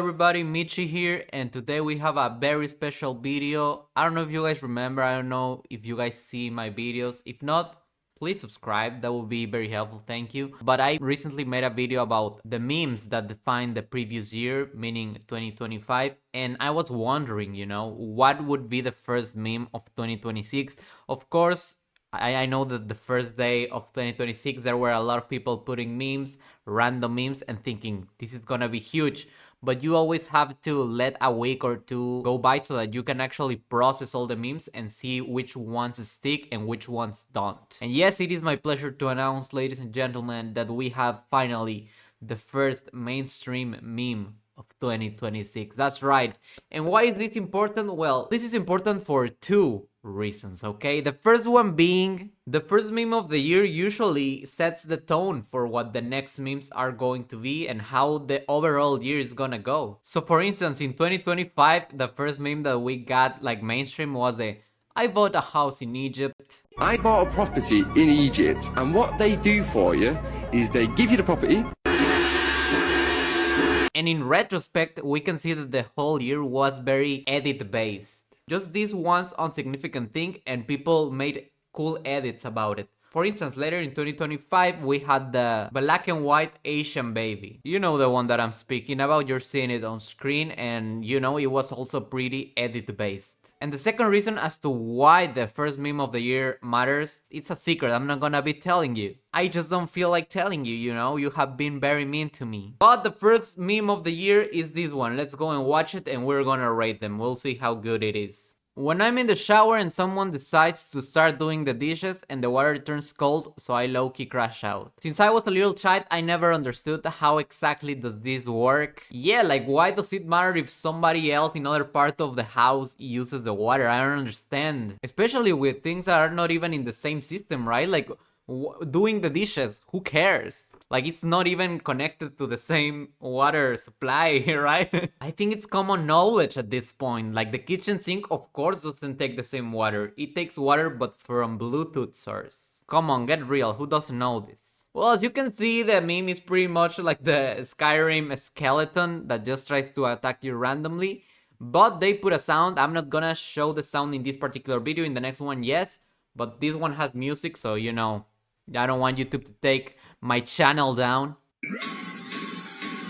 everybody, Michi here, and today we have a very special video. I don't know if you guys remember, I don't know if you guys see my videos. If not, please subscribe, that would be very helpful, thank you. But I recently made a video about the memes that define the previous year, meaning 2025, and I was wondering, what would be the first meme of 2026? Of course, I know that the first day of 2026 there were a lot of people putting memes, random memes, and thinking this is gonna be huge. But you always have to let a week or two go by so that you can actually process all the memes and see which ones stick and which ones don't. And yes, it is my pleasure to announce, ladies and gentlemen, that we have finally the first mainstream meme of 2026. That's right. And why is this important? Well, this is important for two reasons, okay? The first one being the first meme of the year usually sets the tone for what the next memes are going to be and how the overall year is gonna go. So for instance, in 2025, the first meme that we got like mainstream was I bought a house in Egypt. I bought a property in Egypt, and what they do for you is they give you the property. And in retrospect, we can see that the whole year was very edit based. Just this once insignificant thing and people made cool edits about it. For instance, later in 2025, we had the black and white Asian baby. You know the one that I'm speaking about, you're seeing it on screen, and it was also pretty edit based. And the second reason as to why the first meme of the year matters, it's a secret, I'm not gonna be telling you. I just don't feel like telling you, you have been very mean to me. But the first meme of the year is this one. Let's go and watch it and we're gonna rate them. We'll see how good it is. When I'm in the shower and someone decides to start doing the dishes and the water turns cold, so I low-key crash out. Since I was a little child, I never understood how exactly does this work. Yeah, like why does it matter if somebody else in other part of the house uses the water? I don't understand. Especially with things that are not even in the same system, right? Like doing the dishes, who cares? Like it's not even connected to the same water supply, right? I think it's common knowledge at this point. Like the kitchen sink of course doesn't take the same water. It takes water but from Bluetooth source. Come on, get real, who doesn't know this? Well, as you can see, the meme is pretty much like the Skyrim skeleton that just tries to attack you randomly. But they put a sound. I'm not gonna show the sound in this particular video. In the next one, yes. But this one has music, so I don't want YouTube to take my channel down.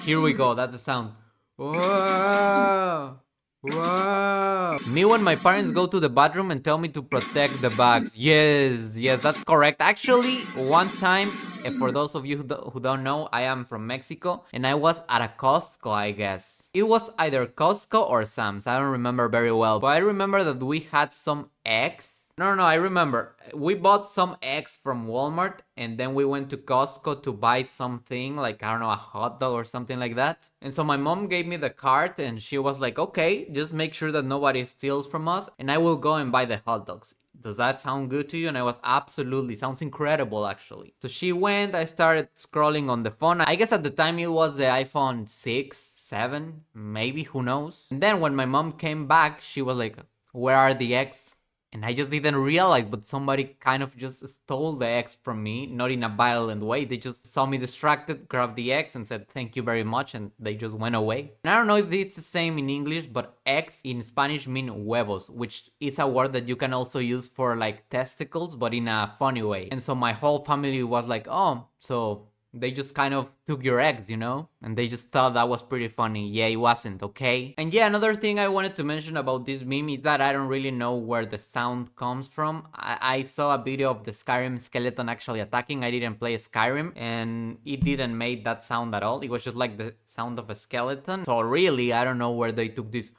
Here we go, that's the sound. Whoa! Whoa! Me when my parents go to the bathroom and tell me to protect the bags. Yes, that's correct. Actually, one time, for those of you who don't know, I am from Mexico and I was at a Costco, I guess. It was either Costco or Sam's, I don't remember very well. But I remember that we had some eggs. No, I remember. We bought some eggs from Walmart and then we went to Costco to buy something like, I don't know, a hot dog or something like that. And so my mom gave me the cart and she was like, okay, just make sure that nobody steals from us and I will go and buy the hot dogs. Does that sound good to you? And I was absolutely, sounds incredible actually. So she went, I started scrolling on the phone. I guess at the time it was the iPhone 6, 7, maybe, who knows. And then when my mom came back, she was like, where are the eggs? And I just didn't realize, but somebody kind of just stole the eggs from me, not in a violent way. They just saw me distracted, grabbed the eggs and said, thank you very much, and they just went away. And I don't know if it's the same in English, but eggs in Spanish mean huevos, which is a word that you can also use for like testicles, but in a funny way. And so my whole family was like, oh, so they just kind of took your eggs, and they just thought that was pretty funny. Yeah, it wasn't, okay? And yeah, another thing I wanted to mention about this meme is that I don't really know where the sound comes from. I saw a video of the Skyrim skeleton actually attacking. I didn't play Skyrim and it didn't make that sound at all. It was just like the sound of a skeleton. So really, I don't know where they took this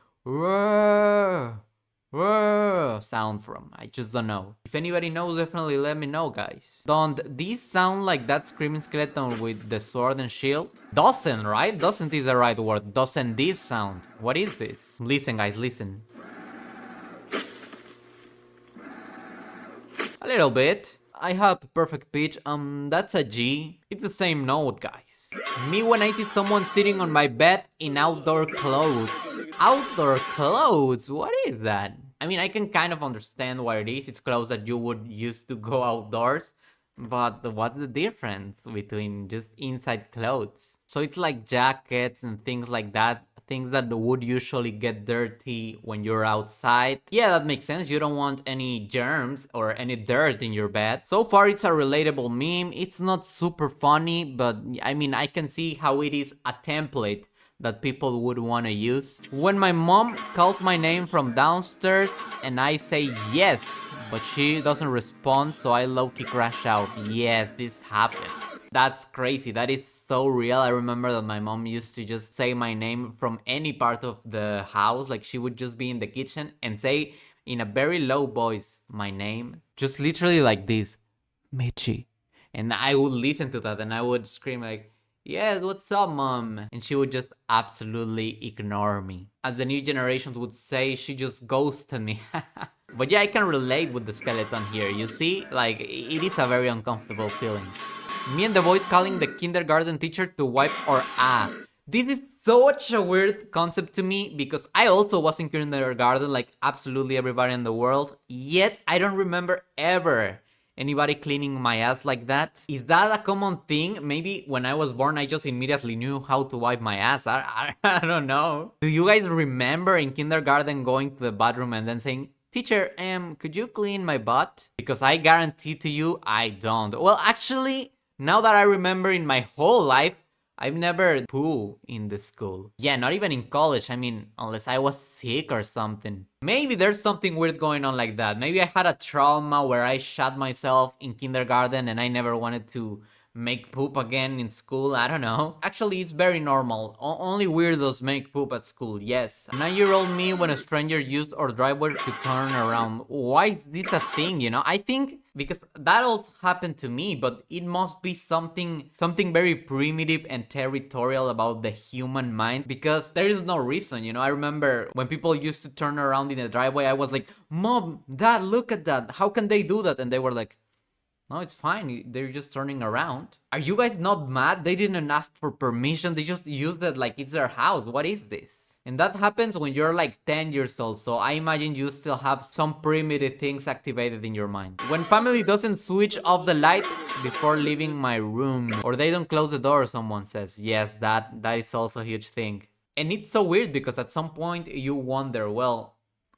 sound from. I just don't know. If anybody knows, definitely let me know, guys. Don't these sound like that screaming skeleton with the sword and shield? Doesn't, right? Doesn't is the right word. Doesn't this sound? What is this? Listen, guys, listen. A little bit. I have perfect pitch. That's a G. It's the same note, guys. Me when I see someone sitting on my bed in outdoor clothes. Outdoor clothes? What is that? I mean, I can kind of understand what it is. It's clothes that you would use to go outdoors. But what's the difference between just inside clothes? So it's like jackets and things like that things that would usually get dirty when you're outside. Yeah, that makes sense. You don't want any germs or any dirt in your bed. So far, it's a relatable meme. It's not super funny, but I mean, I can see how it is a template that people would want to use. When my mom calls my name from downstairs and I say yes, but she doesn't respond, so I low-key crash out. Yes, this happens. That's crazy. That is so real. I remember that my mom used to just say my name from any part of the house. Like she would just be in the kitchen and say in a very low voice my name. Just literally like this, Michi. And I would listen to that and I would scream like, yes, what's up, mom? And she would just absolutely ignore me. As the new generations would say, she just ghosted me. But yeah, I can relate with the skeleton here. You see, like, it is a very uncomfortable feeling. Me and the boys calling the kindergarten teacher to wipe our ass. This is such a weird concept to me because I also was in kindergarten like absolutely everybody in the world. Yet I don't remember ever anybody cleaning my ass like that. Is that a common thing? Maybe when I was born I just immediately knew how to wipe my ass. I don't know. Do you guys remember in kindergarten going to the bathroom and then saying, teacher, could you clean my butt? Because I guarantee to you, I don't. Well, actually, now that I remember in my whole life, I've never poo in the school. Yeah, not even in college. I mean, unless I was sick or something. Maybe there's something weird going on like that. Maybe I had a trauma where I shot myself in kindergarten and I never wanted to make poop again in school. I don't know. Actually, it's very normal. Only weirdos make poop at school, yes. 9-year-old me when a stranger used our driveway to turn around. Why is this a thing, you know? I think because that also happened to me, but it must be something very primitive and territorial about the human mind because there is no reason, you know? I remember when people used to turn around in the driveway, I was like, Mom, Dad, look at that. How can they do that? And they were like, no, it's fine. They're just turning around. Are you guys not mad? They didn't ask for permission. They just used it like it's their house. What is this? And that happens when you're like 10 years old. So I imagine you still have some primitive things activated in your mind. When family doesn't switch off the light before leaving my room, or they don't close the door, someone says. Yes, that is also a huge thing. And it's so weird because at some point you wonder, well,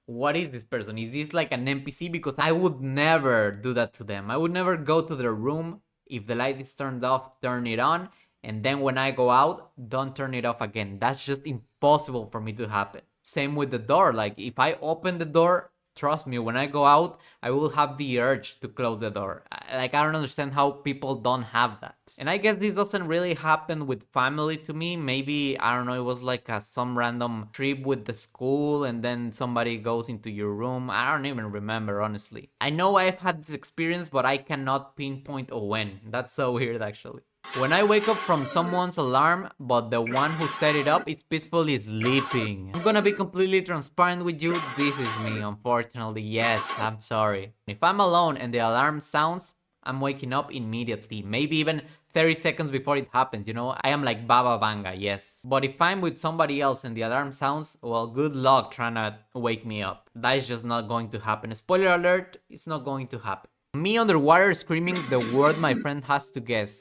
what is this person? Is this like an NPC? Because I would never do that to them. I would never go to their room. If the light is turned off, turn it on. And then when I go out, don't turn it off again. That's just impossible for me to happen. Same with the door. Like if I open the door, trust me, when I go out, I will have the urge to close the door. Like, I don't understand how people don't have that. And I guess this doesn't really happen with family to me. Maybe, I don't know, it was like some random trip with the school and then somebody goes into your room. I don't even remember, honestly. I know I've had this experience, but I cannot pinpoint a when. That's so weird, actually. When I wake up from someone's alarm, but the one who set it up is peacefully sleeping. I'm gonna be completely transparent with you. This is me, unfortunately. Yes, I'm sorry. If I'm alone and the alarm sounds, I'm waking up immediately. Maybe even 30 seconds before it happens, you know? I am like Baba Vanga, yes. But if I'm with somebody else and the alarm sounds, well, good luck trying to wake me up. That is just not going to happen. Spoiler alert, it's not going to happen. Me underwater screaming the word my friend has to guess.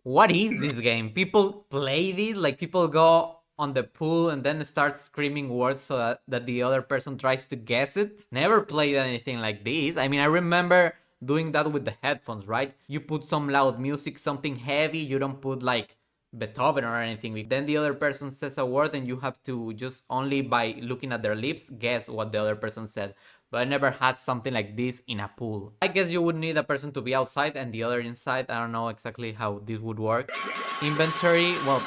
What is this game? People play this? Like people go on the pool and then start screaming words so that the other person tries to guess it? Never played anything like this. I mean, I remember doing that with the headphones, right? You put some loud music, something heavy, you don't put like Beethoven or anything. Then the other person says a word and you have to just only by looking at their lips guess what the other person said. But I never had something like this in a pool. I guess you would need a person to be outside and the other inside. I don't know exactly how this would work. Inventory, well,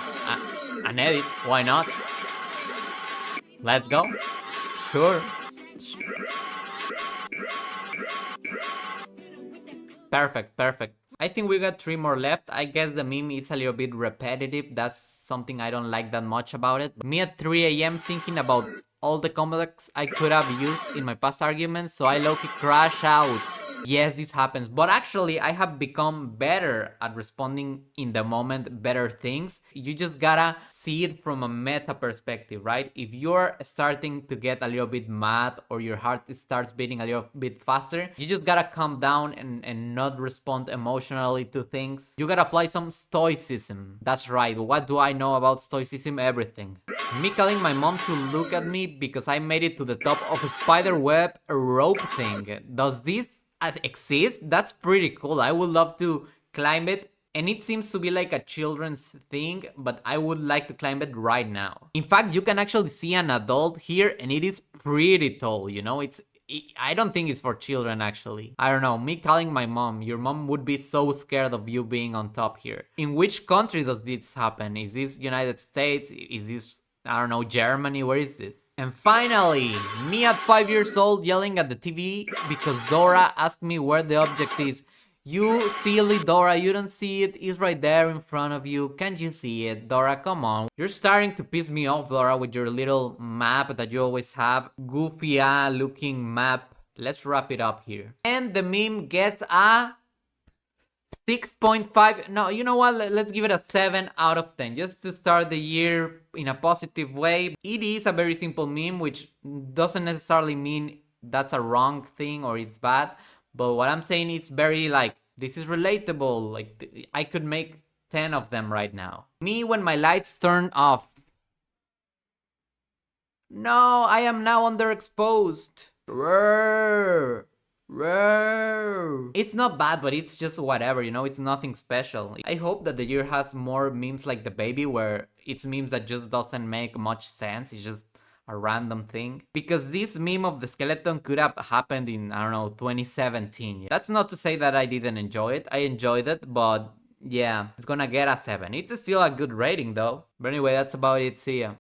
an edit, why not? Let's go. Sure. Perfect. I think we got 3 more left. I guess the meme is a little bit repetitive. That's something I don't like that much about it. Me at 3 a.m. thinking about all the comebacks I could have used in my past arguments, so I low-key crash out. Yes, this happens, but actually I have become better at responding in the moment, better things. You just gotta see it from a meta perspective, right? If you're starting to get a little bit mad or your heart starts beating a little bit faster, you just gotta calm down and not respond emotionally to things. You gotta apply some stoicism. That's right. What do I know about stoicism? Everything. Me calling my mom to look at me because I made it to the top of a spider web rope thing. Does this exist? That's pretty cool. I would love to climb it. And it seems to be like a children's thing, but I would like to climb it right now. In fact, you can actually see an adult here and it is pretty tall, you know? I don't think it's for children actually. I don't know, me calling my mom, your mom would be so scared of you being on top here. In which country does this happen? Is this United States? Is this, I don't know, Germany? Where is this? And finally, me at 5 years old yelling at the TV because Dora asked me where the object is. You silly Dora, you don't see it, it's right there in front of you. Can't you see it, Dora? Come on. You're starting to piss me off, Dora, with your little map that you always have. Goofy looking map. Let's wrap it up here. And the meme gets a 6.5. No, you know what? Let's give it a 7 out of 10 just to start the year in a positive way. It is a very simple meme, which doesn't necessarily mean that's a wrong thing or it's bad. But what I'm saying is very like, this is relatable. Like, I could make 10 of them right now. Me when my lights turn off. No, I am now underexposed. Roar. Roar. It's not bad, but it's just whatever, you know, it's nothing special. I hope that the year has more memes like the baby, where it's memes that just doesn't make much sense. It's just a random thing. Because this meme of the skeleton could have happened in, I don't know, 2017. That's not to say that I didn't enjoy it. I enjoyed it, but yeah, it's gonna get a 7. It's still a good rating though. But anyway, that's about it. See ya.